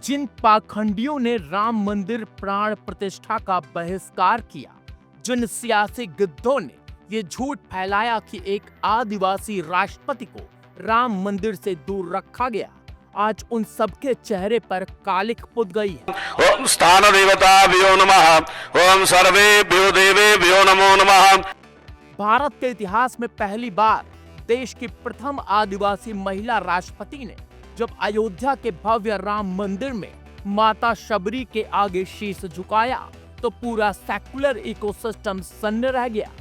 जिन पाखंडियों ने राम मंदिर प्राण प्रतिष्ठा का बहिष्कार किया, जिन सियासी गिद्धों ने ये झूठ फैलाया कि एक आदिवासी राष्ट्रपति को राम मंदिर से दूर रखा गया, आज उन सबके चेहरे पर कालिक पुत गई है। ओम स्थान देवताभ्यो नमः, ओम सर्वेभ्यो देवेभ्यो नमो नमः। भारत के इतिहास में पहली बार देश की प्रथम आदिवासी महिला राष्ट्रपति ने जब अयोध्या के भव्य राम मंदिर में माता शबरी के आगे शीश झुकाया तो पूरा सेकुलर इकोसिस्टम सन्न रह गया।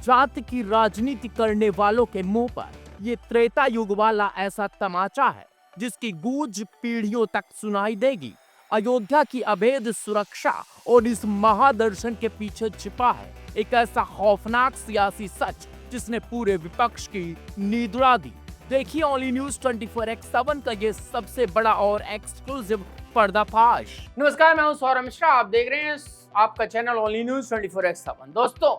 जाति की राजनीति करने वालों के मुंह पर ये त्रेता युग वाला ऐसा तमाचा है जिसकी गूंज पीढ़ियों तक सुनाई देगी। अयोध्या की अभेद सुरक्षा और इस महादर्शन के पीछे छिपा है एक ऐसा खौफनाक सियासी सच जिसने पूरे विपक्ष की नींद उड़ा दी। देखिए ओनली न्यूज 24x7 का ये सबसे बड़ा और एक्सक्लूसिव पर्दाफाश। नमस्कार, मैं हूं सौरभ मिश्रा, आप देख रहे हैं आपका चैनल ओनली न्यूज 24x7। दोस्तों,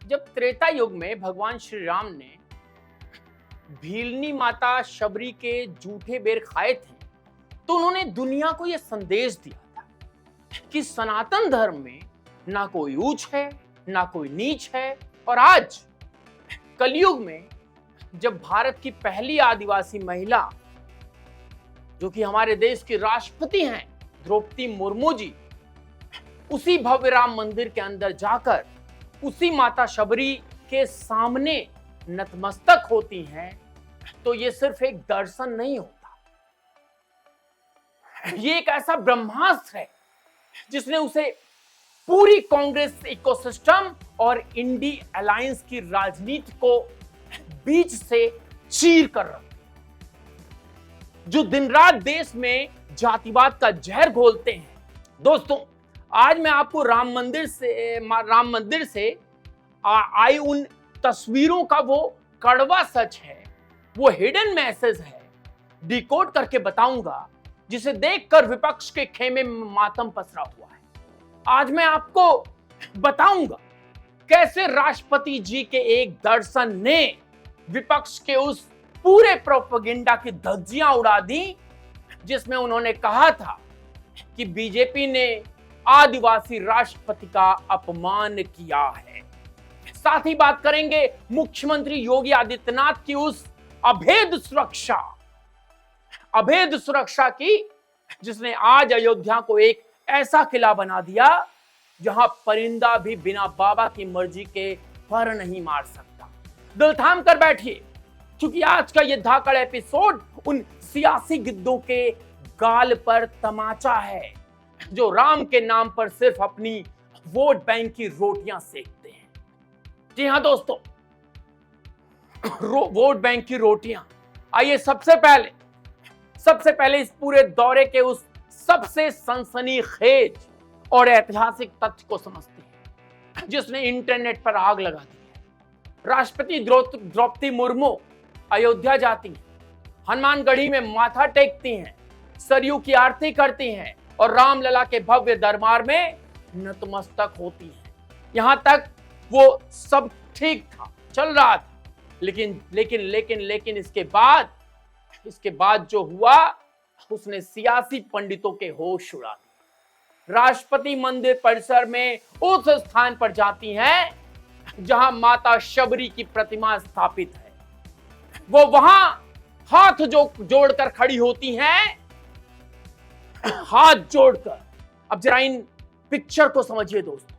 जब त्रेता युग में भगवान श्री राम ने भीलनी माता शबरी के जूठे बेर खाए थे तो उन्होंने दुनिया को यह संदेश दिया था कि सनातन धर्म में ना कोई ऊंच है ना कोई नीच है। और आज कलयुग में जब भारत की पहली आदिवासी महिला जो कि हमारे देश की राष्ट्रपति हैं द्रौपदी मुर्मू जी उसी भव्य राम मंदिर के अंदर जाकर उसी माता शबरी के सामने नतमस्तक होती हैं तो ये सिर्फ एक दर्शन नहीं होता, ये एक ऐसा ब्रह्मास्त्र है जिसने उसे पूरी कांग्रेस इकोसिस्टम और इंडी अलायंस की राजनीति को बीच से चीर कर रहा, जो दिन रात देश में जातिवाद का जहर घोलते हैं। दोस्तों, आज मैं आपको राम मंदिर से आई उन तस्वीरों का वो कड़वा सच है, वो हिडन मैसेज है, डिकोड करके बताऊंगा जिसे देखकर विपक्ष के खेमे में मातम पसरा हुआ है। आज मैं आपको बताऊंगा कैसे राष्ट्रपति जी के एक दर्शन ने विपक्ष के उस पूरे प्रोपेगेंडा की धज्जियां उड़ा दी जिसमें उन्होंने कहा था कि बीजेपी ने आदिवासी राष्ट्रपति का अपमान किया है। साथ ही बात करेंगे मुख्यमंत्री योगी आदित्यनाथ की उस अभेद सुरक्षा की जिसने आज अयोध्या को एक ऐसा किला बना दिया जहां परिंदा भी बिना बाबा की मर्जी के पर नहीं मार सकता। दिल थाम कर बैठिए क्योंकि आज का ये धाकड़ एपिसोड उन सियासी गिद्धों के गाल पर तमाचा है जो राम के नाम पर सिर्फ अपनी वोट बैंक की रोटियां सेकते हैं। जी हां दोस्तों, वोट बैंक की रोटियां। आइए सबसे पहले इस पूरे दौरे के उस सबसे सनसनीखेज और ऐतिहासिक तथ्य को समझते हैं जिसने इंटरनेट पर आग लगा दी है। राष्ट्रपति द्रौपदी मुर्मू अयोध्या जाती हैं, हनुमानगढ़ी में माथा टेकती हैं, सरयू की आरती करती हैं और रामलला के भव्य दरबार में नतमस्तक होती हैं। यहां तक वो सब ठीक था, चल रहा था, लेकिन इसके बाद जो हुआ उसने सियासी पंडितों के होश उड़ा दिए। राष्ट्रपति मंदिर परिसर में उस स्थान पर जाती हैं जहां माता शबरी की प्रतिमा स्थापित है। वो वहां हाथ जोड़कर खड़ी होती हैं, हाथ जोड़कर। अब जरा इन पिक्चर को समझिए दोस्तों।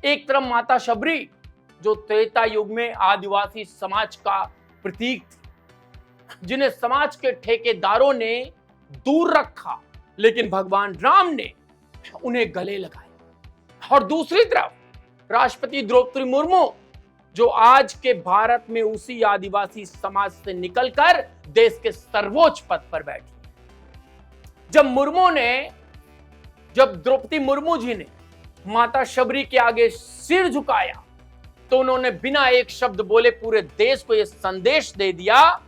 एक तरफ माता शबरी जो त्रेता युग में आदिवासी समाज का प्रतीक थी, जिन्हें समाज के ठेकेदारों ने दूर रखा लेकिन भगवान राम ने उन्हें गले लगाया। और दूसरी तरफ राष्ट्रपति द्रौपदी मुर्मू जो आज के भारत में उसी आदिवासी समाज से निकलकर देश के सर्वोच्च पद पर बैठी। जब द्रौपदी मुर्मू जी ने माता शबरी के आगे सिर झुकाया तो उन्होंने बिना एक शब्द बोले पूरे देश को यह संदेश दे दिया,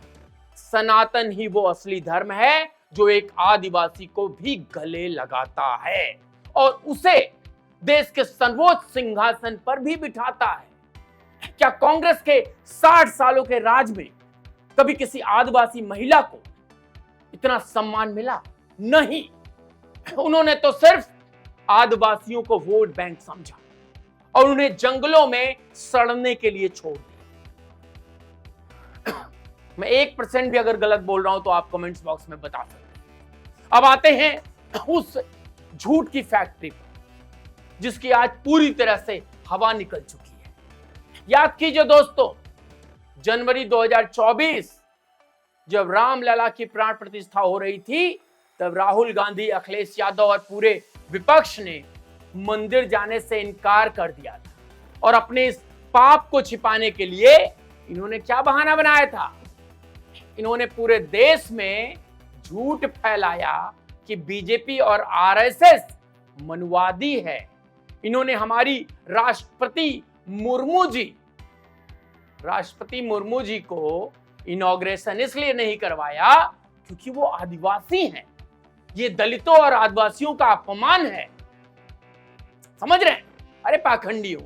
सनातन ही वो असली धर्म है जो एक आदिवासी को भी गले लगाता है और उसे देश के सर्वोच्च सिंहासन पर भी बिठाता है। क्या कांग्रेस के 60 सालों के राज में कभी किसी आदिवासी महिला को इतना सम्मान मिला? नहीं, उन्होंने तो सिर्फ आदिवासियों को वोट बैंक समझा और उन्हें जंगलों में सड़ने के लिए छोड़ दिया। मैं 1% भी अगर गलत बोल रहा हूं तो आप कमेंट्स बॉक्स में बता सकते हैं। अब आते हैं उस झूठ की फैक्ट्री पर जिसकी आज पूरी तरह से हवा निकल चुकी है। याद कीजिए दोस्तों, जनवरी 2024 जब रामलला की प्राण प्रतिष्ठा हो रही थी, तब राहुल गांधी, अखिलेश यादव और पूरे विपक्ष ने मंदिर जाने से इनकार कर दिया था और अपने इस पाप को छिपाने के लिए इन्होंने क्या बहाना बनाया था? इन्होंने पूरे देश में झूठ फैलाया कि बीजेपी और आरएसएस मनुवादी है। इन्होंने हमारी राष्ट्रपति मुर्मू जी को इनॉग्रेशन इसलिए नहीं करवाया क्योंकि वो आदिवासी हैं। ये दलितों और आदिवासियों का अपमान है। समझ रहे हैं? अरे पाखंडियों,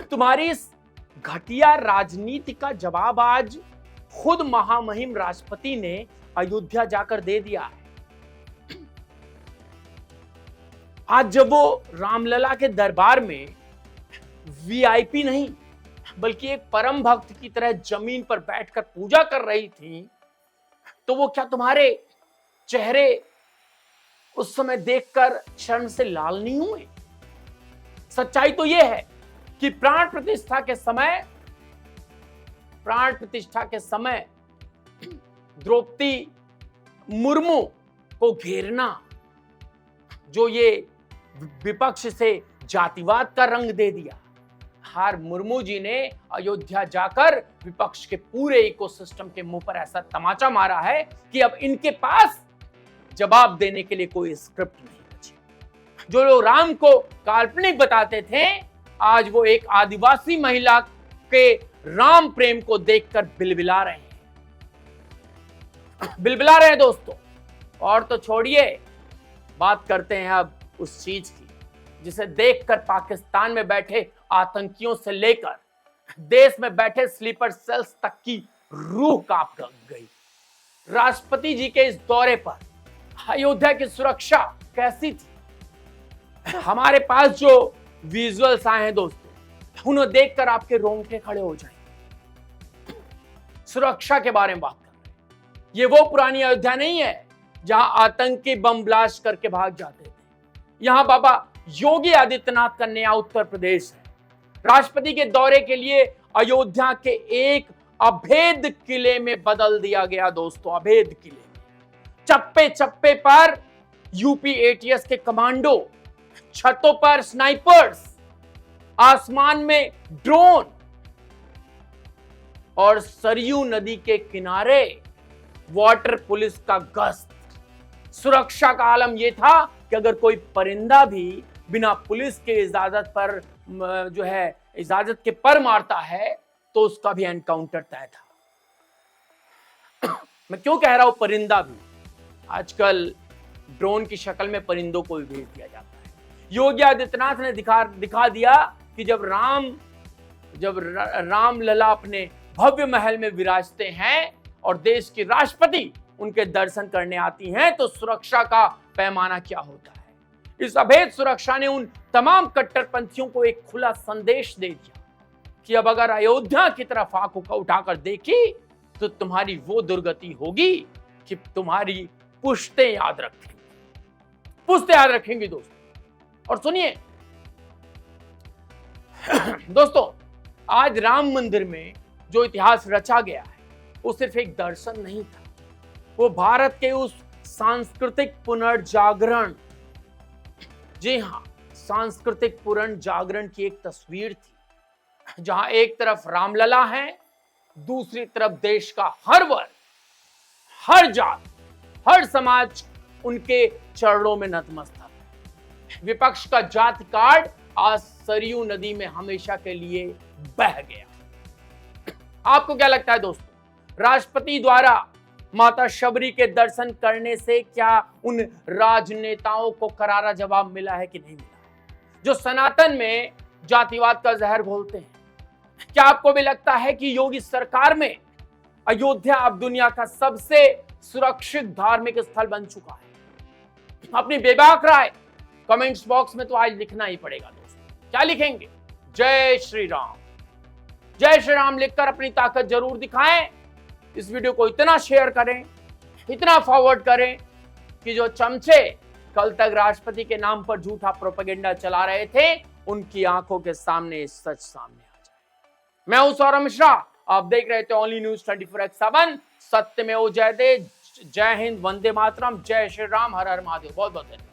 तुम्हारी इस घटिया राजनीति का जवाब आज खुद महामहिम राष्ट्रपति ने अयोध्या जाकर दे दिया है। आज जब वो रामलला के दरबार में वीआईपी नहीं बल्कि एक परम भक्त की तरह जमीन पर बैठकर पूजा कर रही थी, तो वो क्या तुम्हारे चेहरे उस समय देखकर शर्म से लाल नहीं हुए? सच्चाई तो यह है कि प्राण प्रतिष्ठा के समय द्रौपदी मुर्मू को घेरना, जो ये विपक्ष से जातिवाद का रंग दे दिया, हार मुर्मू जी ने अयोध्या जाकर विपक्ष के पूरे इकोसिस्टम के मुंह पर ऐसा तमाचा मारा है कि अब इनके पास जवाब देने के लिए कोई स्क्रिप्ट नहीं बची। जो लोग राम को काल्पनिक बताते थे, आज वो एक आदिवासी महिला के राम प्रेम को देखकर बिलबिला रहे हैं दोस्तों। और तो छोड़िए, बात करते हैं अब उस चीज की जिसे देखकर पाकिस्तान में बैठे आतंकियों से लेकर देश में बैठे स्लीपर सेल्स तक की रूह कांप गई। राष्ट्रपति जी के इस दौरे पर अयोध्या की सुरक्षा कैसी थी? हमारे पास जो विजुअल्स आए हैं दोस्तों, उन्हें देखकर आपके रोंगटे खड़े हो जाएंगे। सुरक्षा के बारे में बात कर रहे हैं। ये वो पुरानी अयोध्या नहीं है जहां आतंकी बम ब्लास्ट करके भाग जाते थे। यहां बाबा योगी आदित्यनाथ का नया उत्तर प्रदेश है। राष्ट्रपति के दौरे के लिए अयोध्या के एक अभेद किले में बदल दिया गया दोस्तों, अभेद किले। चप्पे चप्पे पर यूपी एटीएस के कमांडो, छतों पर स्नाइपर्स, आसमान में ड्रोन और सरयू नदी के किनारे वाटर पुलिस का गश्त। सुरक्षा का आलम यह था कि अगर कोई परिंदा भी बिना पुलिस के इजाजत पर इजाजत के पर मारता है तो उसका भी एनकाउंटर तय था। मैं क्यों कह रहा हूं परिंदा भी? आजकल ड्रोन की शक्ल में परिंदों को भी भेज दिया जाता है। योगी आदित्यनाथ ने दिखा दिया कि जब रामलला अपने भव्य महल में विराजते हैं और देश की राष्ट्रपति उनके दर्शन करने आती हैं, तो सुरक्षा का पैमाना क्या होता है। इस अभेद सुरक्षा ने उन तमाम कट्टरपंथियों को एक खुला संदेश दे दिया कि अब अगर अयोध्या की तरफ आंख उठाकर देखी तो तुम्हारी वो दुर्गति होगी कि तुम्हारी पुश्तें याद रखेंगी दोस्तों। और सुनिए दोस्तों, आज राम मंदिर में जो इतिहास रचा गया है वो सिर्फ एक दर्शन नहीं था, वो भारत के उस सांस्कृतिक पुनर्जागरण, जी हां, सांस्कृतिक पुनर्जागरण की एक तस्वीर थी, जहां एक तरफ रामलला है, दूसरी तरफ देश का हर वर्ग, हर जात, हर समाज उनके चरणों में नतमस्तक है। विपक्ष का जाति कार्ड आज सरयू नदी में हमेशा के लिए बह गया। आपको क्या लगता है दोस्तों, राष्ट्रपति द्वारा माता शबरी के दर्शन करने से क्या उन राजनेताओं को करारा जवाब मिला है कि नहीं मिला, जो सनातन में जातिवाद का जहर घोलते हैं? क्या आपको भी लगता है कि योगी सरकार में अयोध्या अब दुनिया का सबसे सुरक्षित धार्मिक स्थल बन चुका है। अपनी बेबाक राय कमेंट्स बॉक्स में तो आज लिखना ही पड़ेगा दोस्तों। क्या लिखेंगे? जय श्री राम। जय श्री राम लिखकर अपनी ताकत जरूर दिखाएं। इस वीडियो को इतना शेयर करें, इतना फॉरवर्ड करें कि जो चमचे कल तक राष्ट्रपति के नाम पर झूठा प्रोपेगेंडा चला रहे थे, उनकी आंखों के सामने सच सामने आ जाए। मैं हूं सौरभ मिश्रा, आप देख रहे थे ओनली न्यूज 24x7। सत्यमेव जयते। जय हिंद, वंदे मातरम, जय श्री राम, हर हर महादेव। बहुत बहुत धन्यवाद।